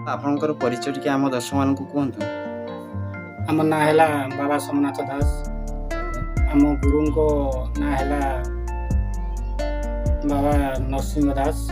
आपनकर परिचय टिके आम दर्शक मान कहतु। आम ना है बाबा सोमनाथ दास। आम गुरु को ना है बाबा नरसिंह दास।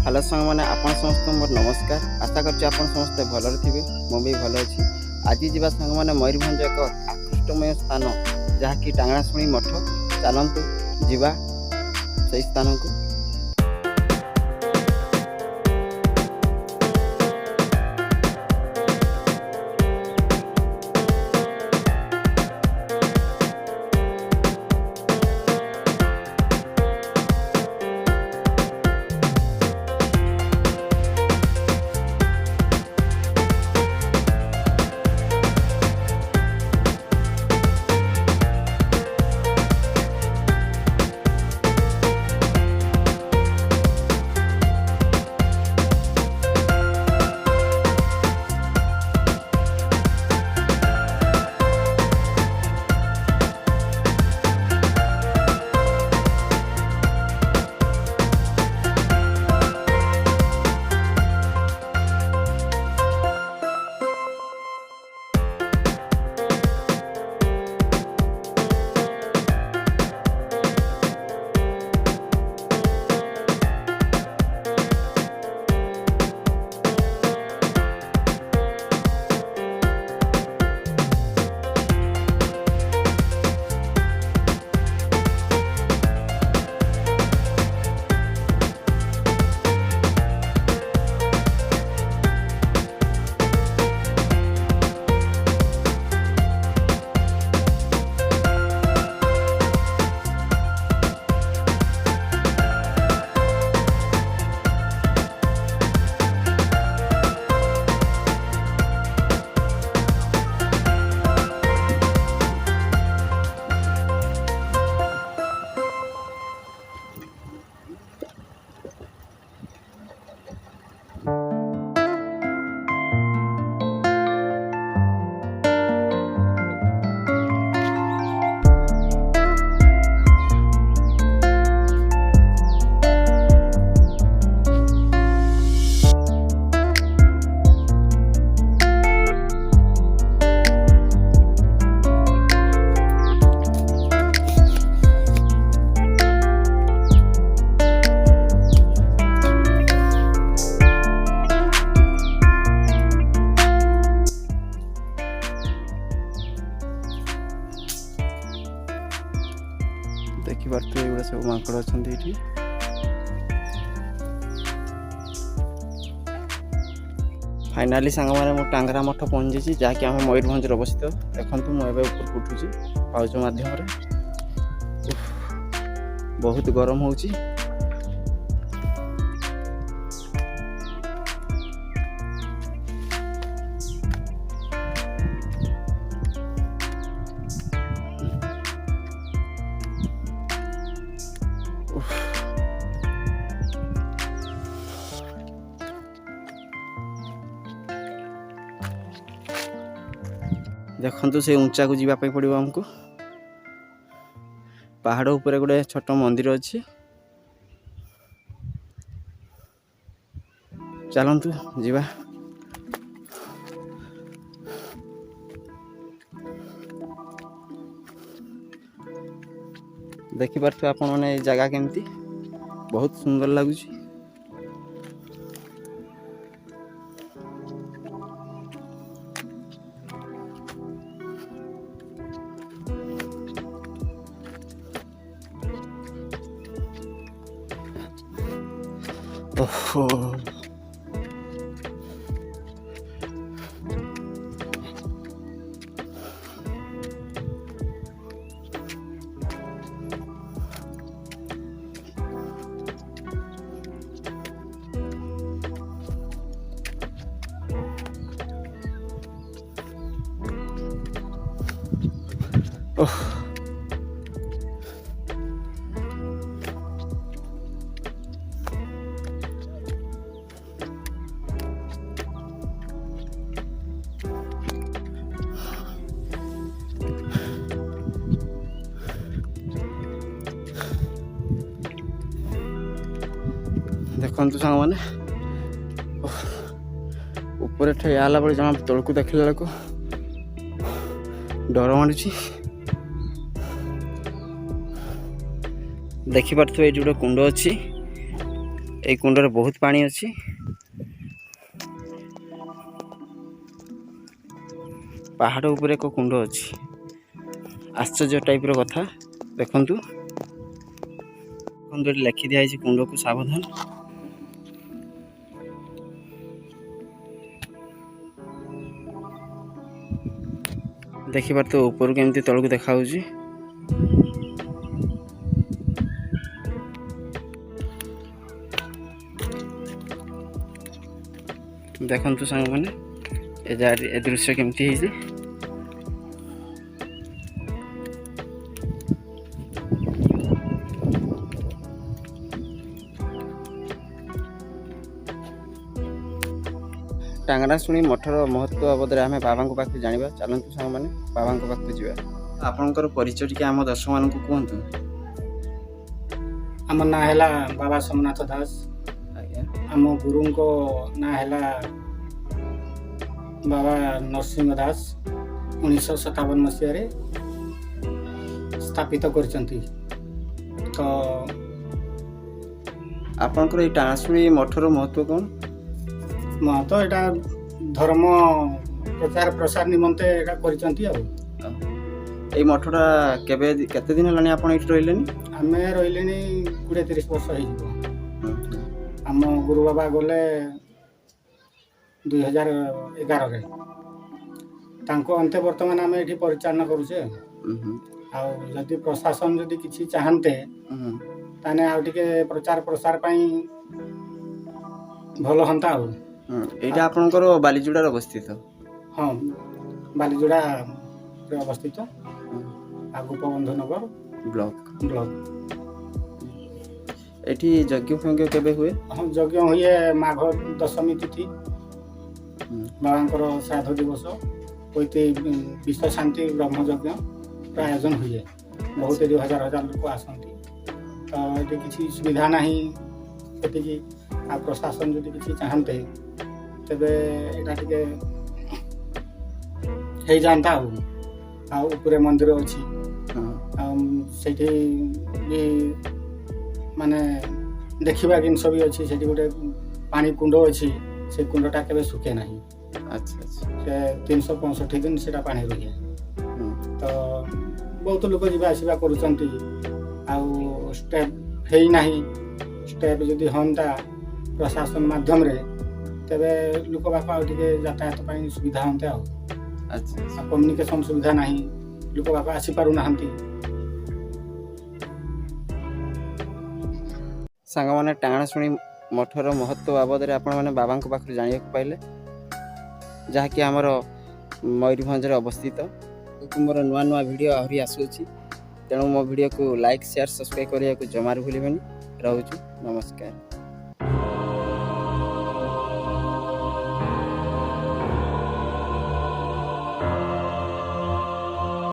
हेलो सांग मैंने आपण समस्त मोर नमस्कार। आशा करछि आपण समस्त भलर थिबे। मो भी भल अछि। आज जीवा सांग मैंने मयूरभंज एक आकृष्टमय स्थान जहाँकि टांगनाशुणी मठ। चलतु जीवा से स्थान को। देखी पार्थे एगुड़ा सब माकड़ अच्छा ये। फाइनाली सांग मैंने टांगरा मठ पहुँची जहाँकि आम मयूरभंज अवस्थित। देखो मुझे ऊपर उठुची पाउच मध्यम बहुत गरम होची। देखो से ऊंचा को जीवाई पड़ो आमको। पहाड़ ऊपर गोटे छोट मंदिर अच्छी। चलतु जीवा। देखी पार्थे आपण मैंने जगह केमती बहुत सुंदर लगुच। ओहो ଓଃ ଦେଖନ୍ତୁ ସାଙ୍ଗମାନେ ଉପରେ ଠିଆ ହେଲା ବେଳେ ଜମା ତଳକୁ ଦେଖିଲା ବେଳକୁ ଡର ମାଡୁଛି। ଦେଖିପାରୁଥିବେ ଏଇଠି ଗୋଟେ କୁଣ୍ଡ ଅଛି। ଏଇ କୁଣ୍ଡରେ ବହୁତ ପାଣି ଅଛି। ପାହାଡ଼ ଉପରେ ଏକ କୁଣ୍ଡ ଅଛି। ଆଶ୍ଚର୍ଯ୍ୟ ଟାଇପର କଥା। ଦେଖନ୍ତୁ ଏଠି ଲେଖି ଦିଆଯାଇଛି କୁଣ୍ଡକୁ ସାବଧାନ। ଦେଖିପାରୁଥିବେ ଉପରୁ କେମିତି ତଳକୁ ଦେଖାଯାଉଛି। ଦେଖନ୍ତୁ ସାଙ୍ଗମାନେ ଏ ଦୃଶ୍ୟ କେମିତି ହେଇଛି। ଟାଙ୍ଗନାଶୁଣି ମଠର ମହତ୍ଵ ବାବଦରେ ଆମେ ବାବାଙ୍କ ପାଖରୁ ଜାଣିବା। ଚାଲନ୍ତୁ ସାଙ୍ଗମାନେ ବାବାଙ୍କ ପାଖକୁ ଯିବା। ଆପଣଙ୍କର ପରିଚୟ ଟିକେ ଆମ ଦର୍ଶକମାନଙ୍କୁ କୁହନ୍ତୁ। ଆମ ନାଁ ହେଲା ବାବା ସୋମନାଥ ଦାସ। ଆଜ୍ଞା। ଆମ ଗୁରୁଙ୍କ ନାଁ ହେଲା ବାବା ନରସିଂହ ଦାସ। 1957 ମସିହାରେ ସ୍ଥାପିତ କରିଛନ୍ତି। ତ ଆପଣଙ୍କର ଏଇ ଟାଙ୍ଗନାଶୁଣି ମଠର ମହତ୍ଵ କ'ଣ? ମହତ ଏଇଟା ଧର୍ମ ପ୍ରଚାର ପ୍ରସାର ନିମନ୍ତେ ଏଇଟା କରିଛନ୍ତି ଆଉ। ଏଇ ମଠଟା କେତେ ଦିନ ହେଲାଣି ଆପଣ ଏଇଠି ରହିଲେନି? ଆମେ ରହିଲେଣି 20-30 ବର୍ଷ ହେଇଯିବ। ଆମ ଗୁରୁ ବାବା ଗଲେ 2011ରେ। ତାଙ୍କ ଅନ୍ତେ ବର୍ତ୍ତମାନ ଆମେ ଏଠି ପରିଚାଳନା କରୁଛେ। ଆଉ ଯଦି ପ୍ରଶାସନ ଯଦି କିଛି ଚାହାନ୍ତେ ତାହେଲେ ଆଉ ଟିକେ ପ୍ରଚାର ପ୍ରସାର ପାଇଁ ଭଲ ହୁଅନ୍ତା ଆଉ। ଏଇଟା ଆପଣଙ୍କର ବାଲିଯୋଡ଼ାରେ ଅବସ୍ଥିତ? ହଁ, ବାଲିଯୋଡ଼ାରେ ଅବସ୍ଥିତ। ଆଉ ଗୋପବନ୍ଧୁନଗର ବ୍ଲକ। ଏଠି ଯଜ୍ଞ ଫଜ୍ଞ କେବେ ହୁଏ? ହଁ, ଯଜ୍ଞ ହୁଏ ମାଘ ଦଶମୀ ତିଥି। ବାବାଙ୍କର ଶ୍ରାଦ୍ଧ ଦିବସ ବିଶ୍ୱ ଶାନ୍ତି ବ୍ରହ୍ମଯଜ୍ଞ ଆୟୋଜନ ହୁଏ। ବହୁତ ଏଠି ହଜାର ଲୋକ ଆସନ୍ତି। ତ ଏଠି କିଛି ସୁବିଧା ନାହିଁ ସେତିକି। ଆଉ ପ୍ରଶାସନ ଯଦି କିଛି ଚାହାନ୍ତେ ତେବେ ଏଇଟା ଟିକେ ହେଇଯାଆନ୍ତା ଆଉ। ଆଉ ଉପରେ ମନ୍ଦିର ଅଛି। ଆଉ ସେଇଠି ବି ମାନେ ଦେଖିବା ଜିନିଷ ବି ଅଛି। ସେଠି ଗୋଟେ ପାଣି କୁଣ୍ଡ ଅଛି। ସେ କୁଣ୍ଡଟା କେବେ ଶୁଖେ ନାହିଁ। ଆଚ୍ଛା। ସେ 365 ଦିନ ସେଟା ପାଣି ରୁହେ। ତ ବହୁତ ଲୋକ ଯିବା ଆସିବା କରୁଛନ୍ତି। ଆଉ ଷ୍ଟେପ୍ ହେଇନାହିଁ। ଷ୍ଟେପ୍ ଯଦି ହୁଅନ୍ତା ପ୍ରଶାସନ ମାଧ୍ୟମରେ ତେବେ ଲୋକ ବାକ ଆଉ ଟିକେ ଯାତାୟାତ ପାଇଁ ସୁବିଧା ହୁଅନ୍ତେ ଆଉ। କମ୍ୟୁନିକେସନ ସୁବିଧା ନାହିଁ। ଲୋକ ବାକ ଆସିପାରୁନାହାନ୍ତି। ସାଙ୍ଗମାନେ ଟାଙ୍ଗନାଶୁଣି ମଠର ମହତ୍ଵ ବାବଦରେ ଆପଣମାନେ ବାବାଙ୍କ ପାଖରୁ ଜାଣିବାକୁ ପାଇଲେ, ଯାହାକି ଆମର ମୟୂରଭଞ୍ଜରେ ଅବସ୍ଥିତ। ମୋର ନୂଆ ଭିଡ଼ିଓ ଆହୁରି ଆସୁଅଛି। ତେଣୁ ମୋ ଭିଡ଼ିଓକୁ ଲାଇକ୍, ସେୟାର, ସବସ୍କ୍ରାଇବ୍ କରିବାକୁ ଜମାରୁ ଭୁଲିବେନି। ରହୁଛୁ, ନମସ୍କାର।